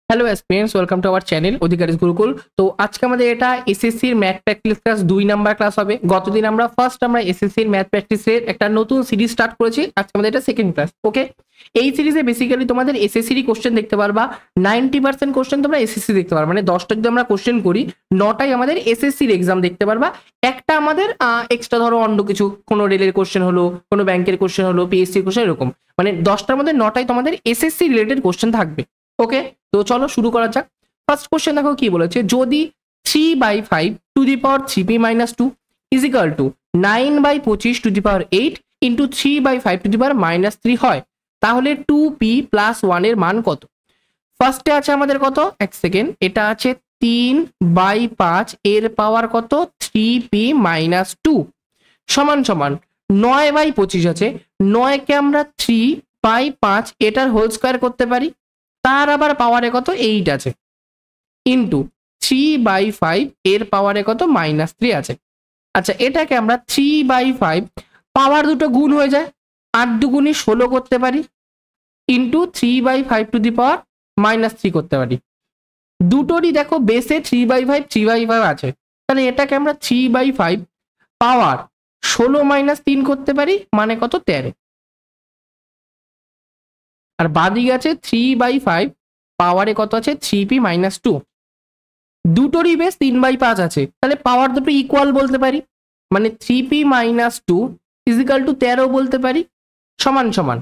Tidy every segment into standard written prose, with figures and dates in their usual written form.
Hello aspirants, welcome to our channel Adhikari Gurukul. তো আজকে আমাদের এটা এসএসসির math practice class 2 number class হবে। গতদিন আমরা এসএসসির ম্যাথ প্র্যাকটিসের একটা নতুন সিরিজ স্টার্ট করেছি। আজকে আমাদের এটা সেকেন্ড ক্লাস। ওকে, এই সিরিজে বেসিক্যালি তোমাদের এসএসসির কোশ্চেন দেখতে পারবা। 90% কোশ্চেন তোমরা এসএসসি দেখতে পারবা, মানে 10টা যদি আমরা কোশ্চেন করি 9টাই আমাদের এসএসসির এক্সাম দেখতে পারবা। একটা আমাদের এক্সট্রা ধরো অন্য কিছু, কোনো রেলের কোশ্চেন হলো, কোনো ব্যাংকের কোশ্চেন হলো, পিএসসি কোশ্চেন, এরকম মানে 10টার মধ্যে 9টাই তোমাদের এসএসসি রিলেটেড কোশ্চেন থাকবে। ওকে, তো চলো শুরু করা যাক। ফার্স্ট কোশ্চেন দেখো কি বলেছে, যদি 3/5 to the power 3p - 2 is equal to 9/25 to the power 8 into 3/5 to the power -3 হয়, তাহলে 2p + 1 এর মান কত? ফার্স্টে আছে আমাদের কত, এক সেকেন্ড, এটা আছে 3/5 এর পাওয়ার কত 3p - 2 সমান সমান 9/25 আছে, 9কে আমরা 3/5 এটার হোল স্কোয়ার করতে পারি, তার আবার পাওয়ারে কত 8 আছে, ইন্টু 3/5 এর পাওয়ারে কত -3 আছে। আচ্ছা, এটাকে আমরা 3/5 পাওয়ার দুটো গুণ হয়ে যায়, 8 দুগুণী 16 করতে পারি, ইন্টু 3/5 টু দি পাওয়ার -3 করতে পারি। দুটোরই দেখো বেসে 3/5 3/5 আছে, তাহলে এটাকে আমরা 3/5 পাওয়ার 16 - 3 করতে পারি, মানে কত 13। আর বাদিকে আছে 3/5 পাওয়ারে কত আছে 3p - 2। দুটোরই বেশ 3/5 আছে, তাহলে পাওয়ার দুটো ইকুয়াল বলতে পারি, মানে 3p - 2 ইজ ইকাল টু 13 বলতে পারি, সমান সমান,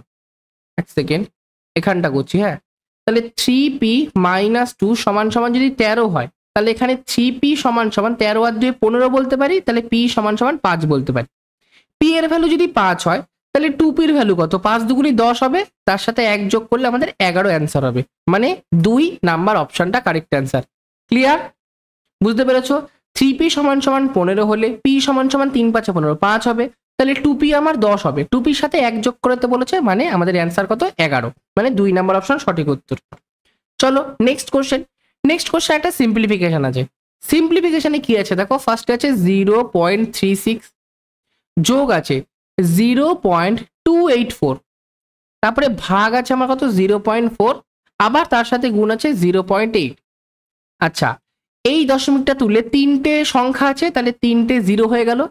এক সেকেন্ড এখানটা করছি, হ্যাঁ, তাহলে 3p - 2 সমান সমান যদি 13 হয়, তাহলে এখানে 3p সমান সমান 13 আর 2 15 বলতে পারি, তাহলে p সমান সমান 5 বলতে পারি। p এর ভ্যালু যদি 5 হয়, তাহলে 2p এর ভ্যালু কত, 5 দুগুণী 10 হবে, তার সাথে 1 যোগ করলে আমাদের 11 অ্যান্সার হবে, মানে 2 নাম্বার অপশনটা কারেক্ট অ্যান্সার। ক্লিয়ার? বুঝতে পেরেছো? 3p সমান সমান 15 হলে p সমান সমান 3 5 15 5 হবে, তাহলে 2p আমার 10 হবে, 2p এর সাথে 1 যোগ করতে বলেছে, মানে আমাদের অ্যান্সার কত 11, মানে 2 নাম্বার অপশন সঠিক উত্তর। চলো নেক্সট কোশ্চেন। নেক্সট কোশ্চেন একটা সিম্পলিফিকেশন আছে। সিম্পলিফিকেশনে কি আছে দেখো, ফার্স্টে আছে 0.36 যোগ আছে 0.284, তারপরে ভাগ আছে আমার কত 0.4, আবার তার সাথে গুণ আছে 0.8। আচ্ছা, এই দশমিকটা তুলে 3টে সংখ্যা আছে, তাহলে 3টে 0 হয়ে গেল,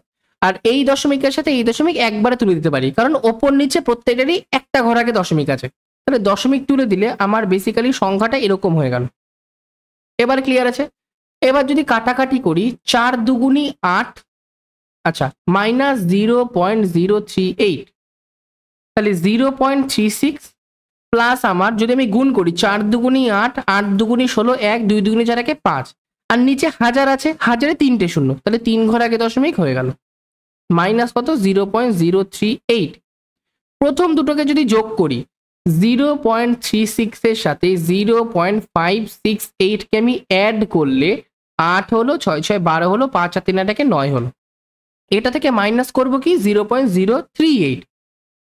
আর এই দশমিকের সাথে এই দশমিক একবারে তুলে দিতে পারি, কারণ ওপর নিচে প্রত্যেকেরই একটা ঘর আগে দশমিক আছে, তাহলে দশমিক তুলে দিলে আমার বেসিক্যালি সংখ্যাটা এরকম হয়ে গেল। এবার ক্লিয়ার আছে? এবার যদি কাটাকাটি করি, 4 দুগুণী 8, আচ্ছা -0.038, তাহলে 0.36 প্লাস আমার যদি আমি গুণ করি 4 দুগুণী 8, 8 দুগুণী 16, 1 2 দুগুণী 4 একে 5, আর নিচে হাজার আছে, হাজারে 3টে শূন্য, তাহলে 3 ঘর আগে দশমিক হয়ে গেল, মাইনাস কত 0.038। প্রথম দুটোকে যদি যোগ করি, 0.36 এর সাথে 0.568 কে আমি অ্যাড করলে 8 হলো, 6 6 12 হলো, 5 আর 3 8 9 হলো। এটা থেকে মাইনাস করবো কি 0.038,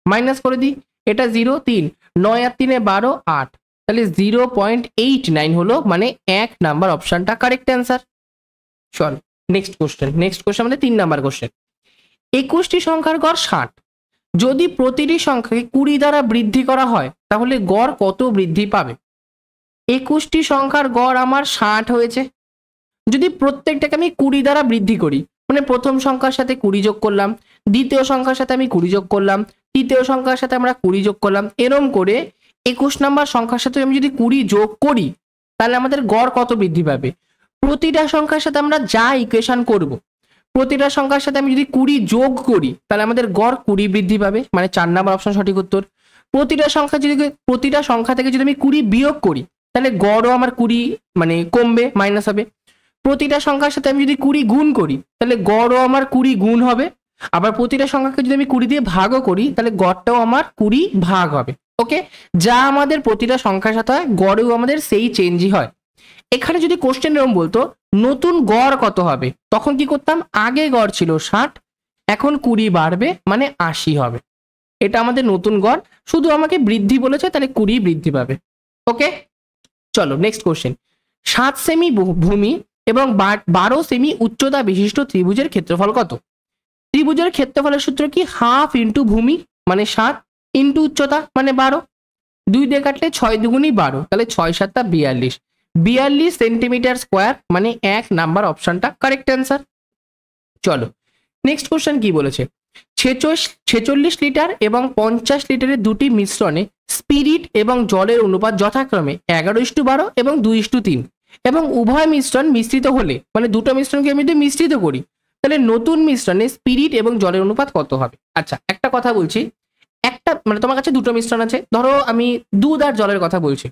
মাইনাস করে দিই, এটা 0 3 9 আর 3 12 8, তাহলে 0.89 হলো, মানে 1 নাম্বার অপশনটা কারেক্ট অ্যান্সার। চল নেক্সট কোশ্চেন। নেক্সট কোশ্চেন আমাদের 3 নাম্বার কোশ্চেন। 21টি সংখ্যার গড় 60, যদি প্রতিটি সংখ্যাকে 20 দ্বারা বৃদ্ধি করা হয়, তাহলে গড় কত বৃদ্ধি পাবে? 21টি সংখ্যার গড় আমার 60 হয়েছে, যদি প্রত্যেকটাকে আমি 20 দ্বারা বৃদ্ধি করি, মানে প্রথম সংখ্যার সাথে 20 যোগ করলাম, দ্বিতীয় সংখ্যার সাথে আমি 20 যোগ করলাম, তৃতীয় সংখ্যার সাথে আমরা 20 যোগ করলাম, এরম করে 21 নাম্বার সংখ্যার সাথে আমি যদি 20 যোগ করি, তাহলে আমাদের গড় কত বৃদ্ধি পাবে? প্রতিটা সংখ্যার সাথে আমরা যা ইকুয়েশন করব, প্রতিটা সংখ্যার সাথে আমি যদি 20 যোগ করি, তাহলে আমাদের গড় 20 বৃদ্ধি পাবে, মানে 4 নাম্বার অপশন সঠিক উত্তর। প্রতিটা সংখ্যা থেকে যদি আমি 20 বিয়োগ করি, তাহলে গড়ও আমার 20 মানে কমবে, মাইনাস হবে। প্রতিটা সংখ্যার সাথে আমি যদি 20 গুণ করি, তাহলে গড়ও আমার 20 গুণ হবে। আবার প্রতিটা সংখ্যাকে যদি আমি 20 দিয়ে ভাগও করি, তাহলে গড়টাও আমার 20 ভাগ হবে। ওকে, যা আমাদের প্রতিটা সংখ্যার সাথে হয়, গড়েও আমাদের সেই চেঞ্জই হয়। এখানে যদি কোশ্চেন এরকম বলতো নতুন গড় কত হবে, তখন কি করতাম, আগে গড় ছিল 60, এখন 20 বাড়বে, মানে 80 হবে। এটা আমাদের নতুন গড়, শুধু আমাকে বৃদ্ধি বলেছে, তাহলে 20 বৃদ্ধি পাবে। ওকে, চলো নেক্সট কোশ্চেন। 7 সেমি ভূমি এবং 12 সেমি উচ্চতা বিশিষ্ট ত্রিভুজের ক্ষেত্রফল কত? ত্রিভুজের ক্ষেত্রফলের সূত্র কি, হাফ ইন্টু ভূমি মানে 7 ইন্টু উচ্চতা মানে 12, 2 দিয়ে কাটলে 6 দুগুণী 12, তাহলে 6 7 42, 42 সেন্টিমিটার স্কোয়ার, মানে 1 নাম্বার অপশনটা কারেক্ট অ্যান্সার। চলো নেক্সট কোশ্চেন কি বলেছে, 46 লিটার এবং 50 লিটারের দুটি মিশ্রণে স্পিরিট এবং জলের অনুপাত যথাক্রমে 11:12 এবং 2:3, এবং উভয় মিশ্রণ মিশ্রিত হলে, মানে দুটো মিশ্রণকে আমি যদি মিশ্রিত করি তাহলে নতুন মিশ্রণে স্পিরিট এবং জলের অনুপাত কত হবে। আচ্ছা একটা কথা বলছি, একটা মানে তোমার কাছে দুটো মিশ্রণ আছে, ধরো আমি দুধ আর জলের কথা বলছি,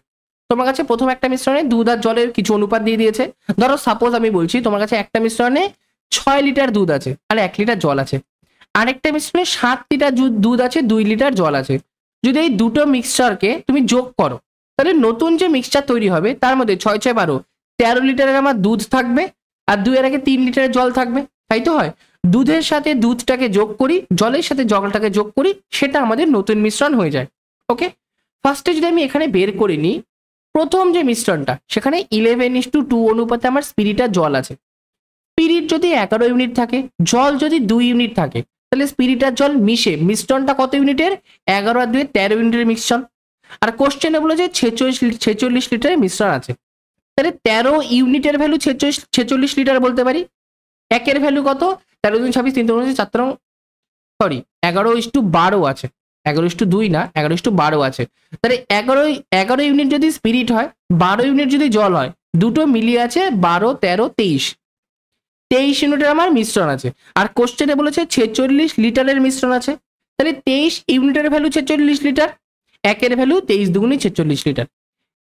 তোমার কাছে প্রথম একটা মিশ্রণে দুধ আর জলের কিছু অনুপাত দিয়ে দিয়েছে। ধরো সাপোজ আমি বলছি তোমার কাছে একটা মিশ্রণে 6 লিটার দুধ আছে আর 1 লিটার জল আছে, আরেকটা মিশ্রণে 7 লিটার দুধ আছে 2 লিটার জল আছে। যদি এই দুটো মিক্সচারকে তুমি যোগ করো তাহলে নতুন যে মিক্সচার তৈরি হবে তার মধ্যে 6 6 12 13 লিটারের আমার দুধ থাকবে আর 2 এর আগে 3 লিটারের জল থাকবে, তাই তো হয়। দুধের সাথে দুধটাকে যোগ করি, জলের সাথে জলটাকে যোগ করি, সেটা আমাদের নতুন মিশ্রণ হয়ে যায়। ওকে, ফার্স্টে যদি আমি এখানে বের করে নিই প্রথম যে মিশ্রণটা, সেখানে 11:2 অনুপাতে আমার স্পিরিট আর জল আছে। স্পিরিট যদি 11 ইউনিট থাকে, জল যদি 2 ইউনিট থাকে, তাহলে স্পিরিট আর জল মিশে মিশ্রণটা কত ইউনিটের, 11 আর 2 13 ইউনিটের মিশ্রণ। আর কোশ্চেনে বলে যে 46 লিটারের মিশ্রণ আছে, তাহলে 13 ইউনিটের ভ্যালু 46 লিটার বলতে পারি। একের ভ্যালু কত, 13 2 26 3 3 4 সরি 11:12 আছে, 11:2 না 11:12 আছে। তাহলে 11 ইউনিট যদি স্পিরিট হয়, 12 ইউনিট যদি জল হয়, দুটো মিলিয়ে আছে 12 13 23 ইউনিটের আমার মিশ্রণ আছে। আর কোশ্চেনে বলেছে 46 লিটারের মিশ্রণ আছে, তাহলে 23 ইউনিটের ভ্যালু 46 লিটার, একের ভ্যালু 23 দুগুণে 46 লিটার।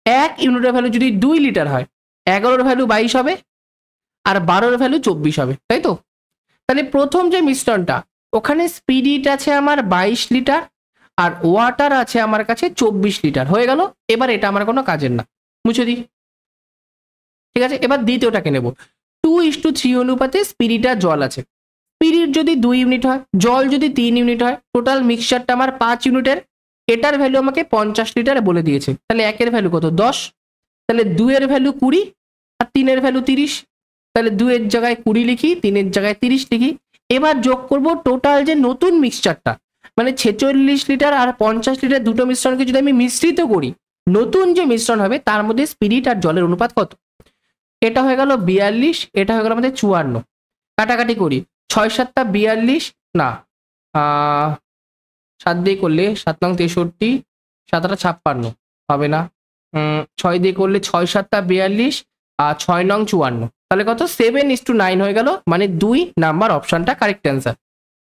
1 ইউনিটের ভ্যালু যদি 2 লিটার হয়, 11 ভ্যালু 22 হবে আর 12 ভ্যালু 24 হবে, তাই তো। তাহলে প্রথম যে মিশ্রণটা, ওখানে স্পিরিট আছে আমার 22 লিটার আর ওয়াটার আছে আমার কাছে 24 লিটার, হয়ে গেল। এবার এটা আমার কোনো কাজের না, মুছে দিই। ঠিক আছে, এবার দ্বিতীয়টাকে নেব। 2:3 অনুপাতে স্পিরিট আর জল আছে। স্পিরিট যদি 2 ইউনিট হয়, জল যদি 3 ইউনিট হয়, টোটাল মিক্সচারটা আমার 5 ইউনিটের। এটার ভ্যালু আমাকে 50 লিটার বলে দিয়েছে, তাহলে একের ভ্যালু কত 10, তাহলে 2 এর ভ্যালু 20 আর 3 এর ভ্যালু 30, তাহলে 2 এর জায়গায় 20 লিখি, 3 এর জায়গায় 30 লিখি। এবার যোগ করব টোটাল যে নতুন মিক্সচারটা, মানে 46 লিটার আর 50 লিটার দুটো মিশ্রণকে যদি আমি মিশ্রিত করি, নতুন যে মিশ্রণ হবে তার মধ্যে স্পিরিট আর জলের অনুপাত কত। এটা হয়ে গেল 42, এটা হয়ে গেল আমাদের 54। কাটাকাটি করি, 6 7 42, না 7 দিয়ে করলে 7 নং 63, 7 56 হবে না, 6 দিয়ে করলে 6 7 42 আর 6 নং 54, তাহলে কত 7:9 হয়ে গেল, মানে 2 নাম্বার অপশনটা কারেক্ট অ্যান্সার।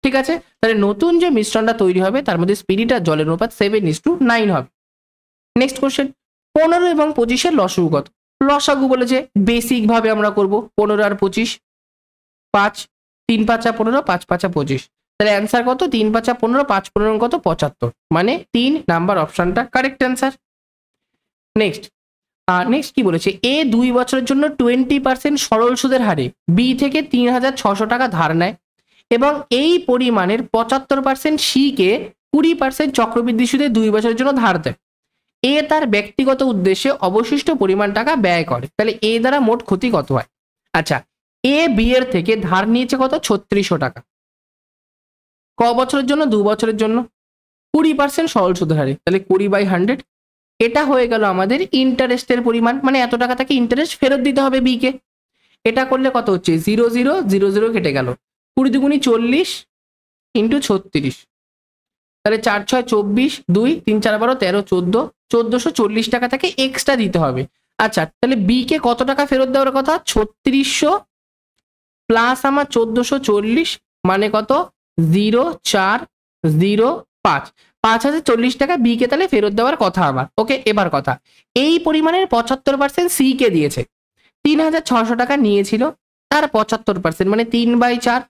ঠিক আছে, তাহলে নতুন যে মিশ্রণটা তৈরি হবে তার মধ্যে স্পিরিট আর জলের অনুপাত 7:9 হবে। নেক্সট কোশ্চেন, 15 এবং 25-এর লসাগু কত। লসাগু বলেছে বেসিক ভাবে আমরা করব, 15 আর 25, 5 3 5 15, 5 5 25, তাহলে অ্যান্সার কত 3 5 15, 5 15 কত 75, মানে 3 নাম্বার অপশনটা কারেক্ট অ্যান্সার। নেক্সট কি বলেছে, এ 2 বছরের জন্য 20% সরল সুদের হারে বি থেকে 3,600 টাকা ধার নেয় এবং এই পরিমাণের 75% সি কে 20% চক্রবৃদ্ধি সুদে 2 বছরের জন্য ধার দেয়। এ তার ব্যক্তিগত উদ্দেশ্যে অবশিষ্ট পরিমাণ টাকা ব্যয় করে, তাহলে এ দ্বারা মোট ক্ষতি কত হয়। আচ্ছা, এ বি এর থেকে ধার নিয়েছে কত 3600 টাকা, ক বছরের জন্য, 2 বছরের জন্য, 20% সরল সুদের হারে, তাহলে 20/100। এটা হয়ে গেল আমাদের ইন্টারেস্টের পরিমাণ, মানে এত টাকা তাকে ইন্টারেস্ট ফেরত দিতে হবে বি কে। এটা করলে কত হচ্ছে 0 0 0 0 কেটে গেল, 20 দুগুণি 40 ইন্টু 36, তাহলে 4 6 24, 2 3 4 12 13 14, 1440 টাকা তাকে এক্সট্রা দিতে হবে। আচ্ছা, তাহলে বি কে কত টাকা ফেরত দেওয়ার কথা, 3600 প্লাস আমার 1440, মানে কত 0 4 0 5, 5040 টাকা বি কে তাহলে ফেরত দেওয়ার কথা আমার। ওকে, এবার কথা, এই পরিমাণের 75% সি কে দিয়েছে, 3600 টাকা নিয়েছিল, তার 75% মানে 3/4,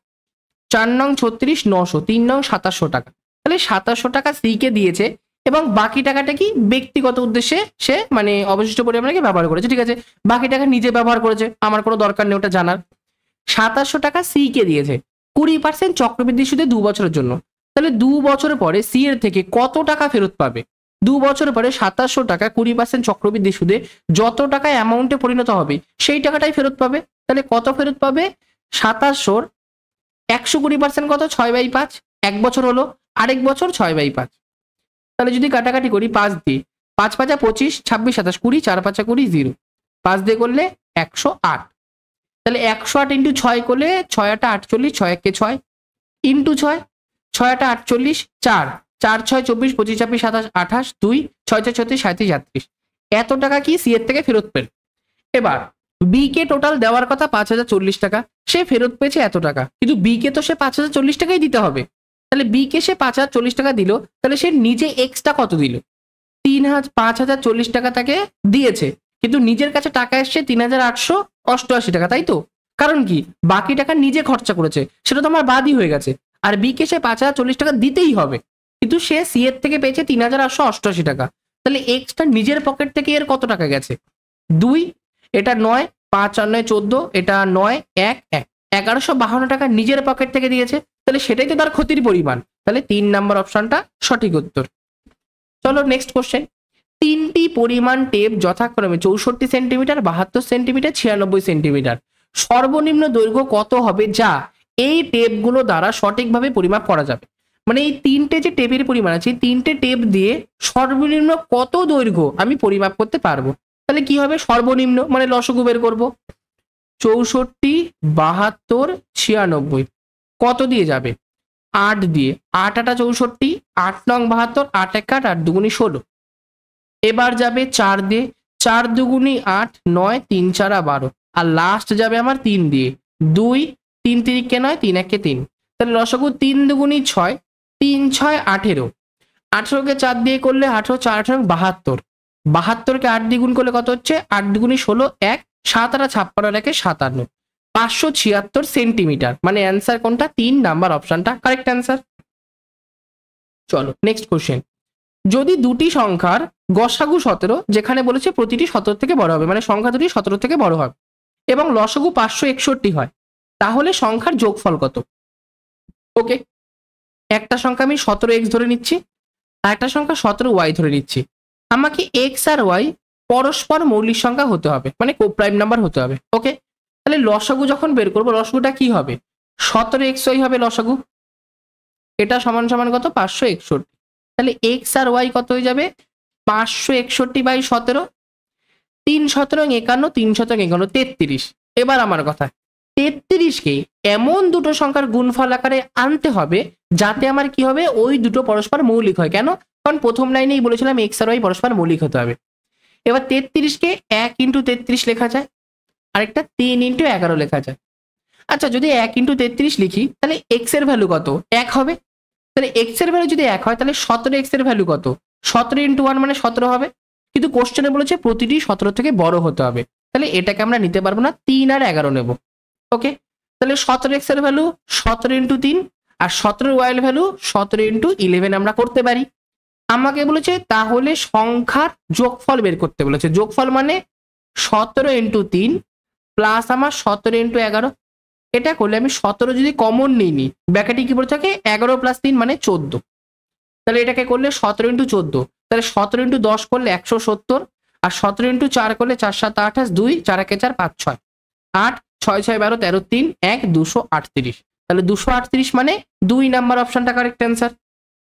4 নং 36 900, 3 নং 2700 টাকা, তাহলে 2700 টাকা সি কে দিয়েছে এবং বাকি টাকাটা কি ব্যক্তিগত উদ্দেশ্যে সে মানে অবশিষ্ট পরিমাণকে ব্যবহার করেছে। ঠিক আছে, বাকি টাকা নিজে ব্যবহার করেছে, আমার কোনো দরকার নেই ওটা জানার। 2700 টাকা সি কে দিয়েছে, 20% চক্রবৃদ্ধি সুদে 2 বছরের জন্য, তাহলে 2 বছর পরে সি এর থেকে কত টাকা ফেরত পাবে। 2 বছর পরে 2700 টাকা 20% চক্রবৃদ্ধি সুদে যত টাকা অ্যামাউন্টে পরিণত হবে সেই টাকাটাই ফেরত পাবে। তাহলে কত ফেরত পাবে, 2700 120% কত 6/5, 1 বছর হলো, আরেক বছর 6/5, তাহলে যদি কাটাকাটি করি 5 দিয়ে, 5 5 25, 26 27 20, 4 5 20 0, 5 দিয়ে করলে 108, তাহলে 108 ইন্টু 6 করলে 6 8 48, 6 1 6 ইন্টু 6, 6 8 48, 4 4 6 24, 25 26 27 28, 2 6 6 36 37 38, এত টাকা কি সি এর থেকে ফেরত পেল। এবার বি কে টোটাল দেওয়ার কথা 5040 টাকা, সে ফেরত পেয়েছে এত টাকা, কিন্তু বি কে তো সে 5040 টাকাই দিতে হবে। তাহলে বি কে সে 5040 টাকা দিল, তাহলে সে নিজে এক্সট্রা কত দিল? 5040 টাকা তাকে দিয়েছে, কিন্তু নিজের কাছে টাকা এসছে 3888 টাকা, তাই তো? কারণ কি, বাকি টাকা নিজে খরচা করেছে, সেটা তো আমার বাদই হয়ে গেছে। আর বি কে সে 5040 টাকা দিতেই হবে, কিন্তু সে সি এর থেকে পেয়েছে 3888 টাকা। তাহলে এক্সট্রা নিজের পকেট থেকে এর কত টাকা গেছে? 2, এটা 9, 5 আর 9 14, এটা 9 1 1, 1152 টাকা নিজের পকেট থেকে দিয়েছে, তাহলে সেটাই তো তার ক্ষতির পরিমাণ। তাহলে 3 নাম্বার অপশনটা সঠিক উত্তর। চলো নেক্সট কোশ্চেন। 3টি পরিমাণ টেপ যথাক্রমে 64 সেন্টিমিটার, 72 সেন্টিমিটার, 96 সেন্টিমিটার, সর্বনিম্ন দৈর্ঘ্য কত হবে যা এই টেপগুলো দ্বারা সঠিকভাবে পরিমাপ করা যাবে? মানে এই 3টে যে টেপের পরিমাণ আছে, 3টে টেপ দিয়ে সর্বনিম্ন কত দৈর্ঘ্য আমি পরিমাপ করতে পারবো। তাহলে কি হবে? সর্বনিম্ন মানে লসগু বের করবো। 64, 72, 96 কত দিয়ে যাবে? 8 দিয়ে। 8 8 64, 8 9 72, 8 1 8, 8 2 16। এবার যাবে 4 দিয়ে, 4 2 8, 9 3 4 12, আর লাস্ট যাবে আমার 3 দিয়ে, 2 3 3 কে 9, 3 1 কে 3। তাহলে লসগু 3 2 6, 3 6 18, 18 কে 4 দিয়ে করলে 18, 4 18 72, 72 কে 8 দিয়ে গুণ করলে কত হচ্ছে? 8 2 16, 1 7 8 56 1 57, 576 সেন্টিমিটার। মানে অ্যান্সার কোনটা? 3 নাম্বার অপশনটা কারেক্ট অ্যান্সার। চলো নেক্সট কোশ্চেন। যদি দুটি সংখ্যার গসাগু 17, যেখানে বলেছে প্রতিটি 17 থেকে বড় হবে, মানে সংখ্যা দুটি 17 থেকে বড় হবে, এবং লসগু 561 হয়, তাহলে সংখ্যার যোগফল কত? ওকে, একটা সংখ্যা আমি 17x ধরে নিচ্ছি, আর একটা সংখ্যা 17y ধরে নিচ্ছি। আমাকে x আর y পরস্পর মৌলিক সংখ্যা হতে হবে, মানে কোপ্রাইম নাম্বার হতে হবে। ওকে, তাহলে লসাগু যখন বের করবো, লসাগুটা কি হবে? 17xy হবে লসাগু, এটা সমান সমান কত? 561। তাহলে এক্স আর ওয়াই কত হয়ে যাবে? 561/17, 3 17 51, 3 17 51, 33। এবার আমার কথা, 33কে এমন দুটো সংখ্যার গুণফল আকারে আনতে হবে যাতে আমার কি হবে? ওই দুটো পরস্পর মৌলিক হয়। কেন? কারণ প্রথম লাইনেই বলেছিলাম এক্স আর ওয়াই পরস্পর মৌলিক হতে হবে। এবার 33কে 1 × 33 লেখা যায়, আরেকটা 3 × 11 লেখা যায়। আচ্ছা, যদি 1 × 33 লিখি তাহলে এক্স এর ভ্যালু কত? 1 হবে। তাহলে এক্স এর ভ্যালু যদি 1 হয়, তাহলে 17x এর ভ্যালু কত? 17 × 1 মানে 17 হবে, কিন্তু কোশ্চেনে বলেছে প্রতিটি 17 থেকে বড় হতে হবে। তাহলে এটাকে আমরা নিতে পারবো না, 3 আর 11 নেব। ওকে, তাহলে 17x এর ভ্যালু 17 × 3, আর 17y এর ভ্যালু 17 × 11 আমরা করতে পারি। আমাকে বলেছে তাহলে সংখ্যার যোগফল বের করতে বলেছে। যোগফল মানে 17 × 3 প্লাস আমার 17 × 11। এটা করলে আমি 17 যদি কমন নিই, ব্র্যাকেটে কি পড়ে থাকে? 11 + 3 মানে 14। তাহলে এটাকে করলে 17 × 14, তাহলে 17 × 10 করলে 170, আর 17 × 4 করলে 4 7 28, 2 4 1 4 5 6 8 6 6 12 13 3 1 238। তাহলে 238 মানে 2 নাম্বার অপশনটা কারেক্ট অ্যান্সার।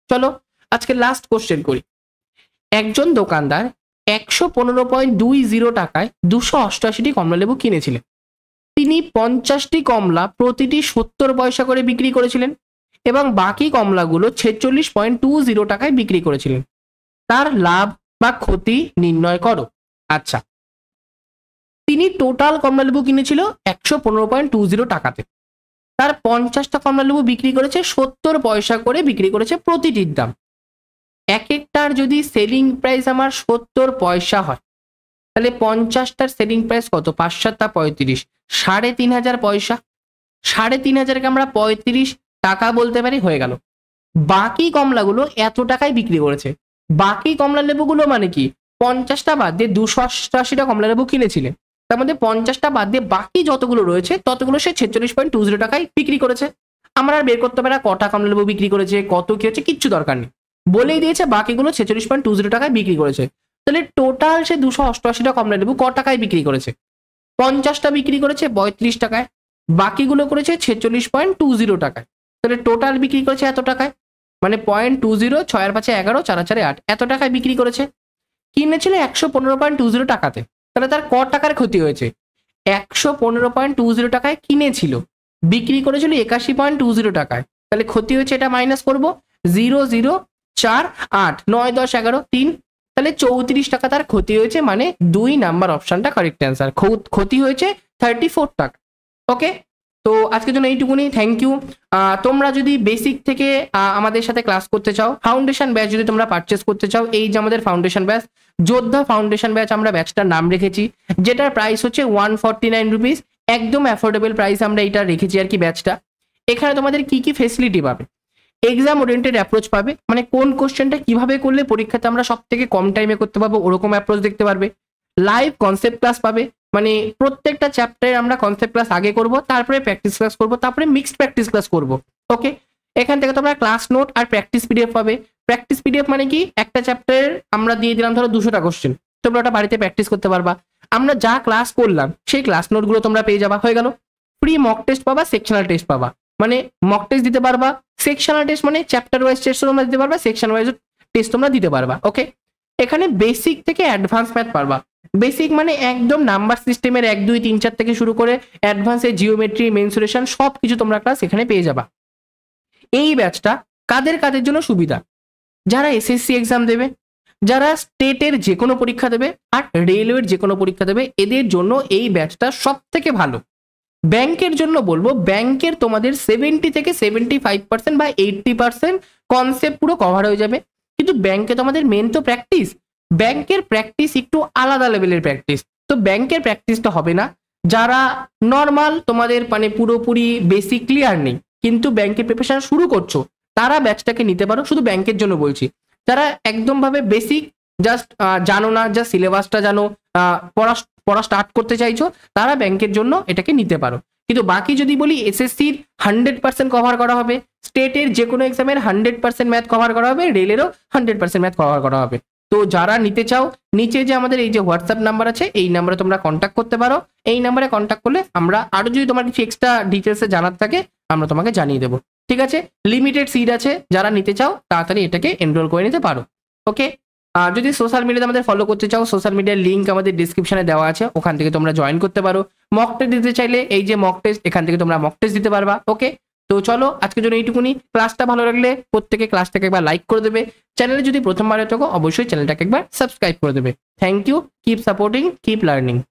চলো আজকে লাস্ট কোশ্চেন করি। একজন দোকানদার 115.20 টাকায় 288টি কমলালেবু কিনেছিলেন। তিনি 50টি কমলা প্রতিটি 70 পয়সা করে বিক্রি করেছিলেন এবং বাকি কমলাগুলো 46.20 টাকায় বিক্রি করেছিলেন। তার লাভ বা ক্ষতি নির্ণয় করো। আচ্ছা, তিনি টোটাল কমলালেবু কিনেছিল 115.20 টাকাতে, তার 50টা কমলালেবু বিক্রি করেছে 70 পয়সা করে বিক্রি করেছে প্রতিটির দাম। এক একটার যদি সেলিং প্রাইস আমার 70 পয়সা হয়, তাহলে 50টার সেলিং প্রাইস কত? 5 7 35, 3500 পয়সা। 3500কে আমরা 35 টাকা বলতে পারি, হয়ে গেল। বাকি কমলাগুলো এত টাকায় বিক্রি করেছে। বাকি কমলা লেবুগুলো মানে কি? 50টা বাদ দিয়ে 288টা কমলা লেবু কিনেছিলেন, তার মধ্যে 50টা বাদ দিয়ে বাকি যতগুলো রয়েছে ততগুলো সে 46.20 টাকায় বিক্রি করেছে। আমরা আর বের করতে পারি না কটা কমলা লেবু বিক্রি করেছে, কত কি হচ্ছে, কিচ্ছু দরকার নেই, বলেই দিয়েছে বাকিগুলো 46.20 টাকায় বিক্রি করেছে। তাহলে টোটাল সে 288টা কমলা লেবু ক টাকায় বিক্রি করেছে? 50টা বিক্রি করেছে 35 টাকায়, বাকিগুলো করেছে 46.20 টাকায়। তাহলে টোটাল বিক্রি করেছে এত টাকায়, মানে 0.20, 6 আর 5 11, 4 আর 4 8, এত টাকায় বিক্রি করেছে। কিনেছিল 115.20 টাকাতে, তাহলে তার ক টাকার ক্ষতি হয়েছে? 115.20 টাকায় কিনেছিল, বিক্রি করেছিল 81.20 টাকায়, তাহলে ক্ষতি হয়েছে, এটা মাইনাস করবো 0,0,4,8 9 10 11 3, তাহলে 34 টাকা তার ক্ষতি হয়েছে, মানে 2 নাম্বার অপশনটা কারেক্ট অ্যান্সার। ক্ষতি হয়েছে 34 টাকা। ওকে, তো আজকের জন্য এইটুকুনি, থ্যাংক ইউ। তোমরা যদি বেসিক থেকে আমাদের সাথে ক্লাস করতে চাও, ফাউন্ডেশন ব্যাচ যদি তোমরা পারচেস করতে চাও, এই যে আমাদের ফাউন্ডেশন ব্যাচ, যোদ্ধা ফাউন্ডেশন ব্যাচ আমরা ব্যাচটার নাম রেখেছি, যেটার প্রাইস হচ্ছে 149 রুপিস, একদম অ্যাফোর্ডেবল প্রাইস আমরা এটা রেখেছি আর কি ব্যাচটা। এখানে তোমাদের কি কি ফেসিলিটি পাবে? এক্সাম ওরিয়েন্টেড অ্যাপ্রোচ পাবে, মানে কোন কোশ্চেনটা কিভাবে করলে পরীক্ষাতে আমরা সব থেকে কম টাইমে করতে পারবো ওরকম অ্যাপ্রোচ দেখতে পারবে। লাইভ কনসেপ্ট ক্লাস পাবে, মানে প্রত্যেকটা চ্যাপ্টারে আমরা কনসেপ্ট ক্লাস আগে করব, তারপরে প্র্যাকটিস ক্লাস করব, তারপরে মিক্সড প্র্যাকটিস ক্লাস করব। ওকে, এখান থেকে তোমরা ক্লাস নোট আর প্র্যাকটিস পিডিএফ পাবে। প্র্যাকটিস পিডিএফ মানে কি, একটা চ্যাপ্টারের আমরা দিয়ে দিলাম ধরো 200টা কোশ্চেন, তোমরা ওটা বাড়িতে প্র্যাকটিস করতে পারবা। আমরা যা ক্লাস করলাম সেই ক্লাস নোটগুলো তোমরা পেয়ে যাবা, হয়ে গেল। ফ্রি মক টেস্ট পাবা, সেকশনাল টেস্ট পাবা, মানে মক টেস্ট দিতে পারবা, সেকশনাল টেস্ট মানে চ্যাপ্টার ওয়াইজ টেস্ট তোমরা দিতে পারবা, সেকশন ওয়াইজ টেস্ট তোমরা দিতে পারবা। ওকে, এখানে বেসিক থেকে অ্যাডভান্স ম্যাথ পারবা। বেসিক মানে একদম নাম্বার সিস্টেমের 1 2 3 4 থেকে শুরু করে অ্যাডভান্সের জিওমেট্রি, মেনসুরেশন সব কিছু তোমরা ক্লাস এখানে পেয়ে যাবা। এই ব্যাচটা কাদের কাদের জন্য সুবিধা? যারা এসএসসি এক্সাম দেবে, যারা স্টেটের যে কোনো পরীক্ষা দেবে, আর রেলওয়ের যে কোনো পরীক্ষা দেবে, এদের জন্য এই ব্যাচটা সব থেকে ভালো। ব্যাংকের জন্য বলবো, ব্যাংকের তোমাদের 70 থেকে 75% বা 80% কনসেপ্ট পুরো কভার হয়ে যাবে, কিন্তু ব্যাংকে তোমাদের মেন তো প্র্যাকটিস। ব্যাংকের প্র্যাকটিস একটু আলাদা লেভেলের প্র্যাকটিস, তো ব্যাংকের প্র্যাকটিসটা হবে না। যারা নর্মাল তোমাদের মানে পুরোপুরি বেসিক ক্লিয়ার নেই কিন্তু ব্যাংকের প্রিপারেশন শুরু করছো, তারা ব্যাচটাকে নিতে পারো। শুধু ব্যাংকের জন্য বলছি, যারা একদম ভাবে বেসিক জাস্ট জানো না, জাস্ট সিলেবাসটা জানো, পড়া পড়া স্টার্ট করতে চাইছো, তারা ব্যাংকের জন্য এটাকে নিতে পারো। কিন্তু বাকি যদি বলি, এসএসসির 100% কভার করা হবে, স্টেটের যে কোনো এক্সামের 100% ম্যাথ কভার করা হবে, রেলেরও 100% ম্যাথ কভার করা হবে। তো যারা নিতে চাও, নিচে যে আমাদের এই যে হোয়াটসঅ্যাপ নাম্বার আছে, এই নাম্বারে তোমরা কন্ট্যাক্ট করতে পারো। এই নাম্বারে কন্ট্যাক্ট করলে আমরা আরো যদি তোমার কিছু এক্সট্রা ডিটেলসে জানার থাকে আমরা তোমাকে জানিয়ে দেবো। ঠিক আছে, লিমিটেড সিট আছে, যারা নিতে চাও তাড়াতাড়ি এটাকে এনরোল করে নিতে পারো। ওকে, যদি সোশ্যাল মিডিয়াতে আমাদের ফলো করতে চাও, সোশ্যাল মিডিয়ার লিঙ্ক আমাদের ডিসক্রিপশনে দেওয়া আছে, ওখান থেকে তোমরা জয়েন করতে পারো। মক টেস্ট দিতে চাইলে এই যে মক টেস্ট, এখান থেকে তোমরা মক টেস্ট দিতে পারবা। ওকে, তো চলো আজকের জন্য এইটুকুনি। ক্লাসটা ভালো লাগলে প্রত্যেকে ক্লাসটাকে একবার লাইক করে দেবে। চ্যানেলে যদি প্রথমবার হয়ে থাকো অবশ্যই চ্যানেলটাকে একবার সাবস্ক্রাইব করে দেবে। Thank you, keep supporting, keep learning.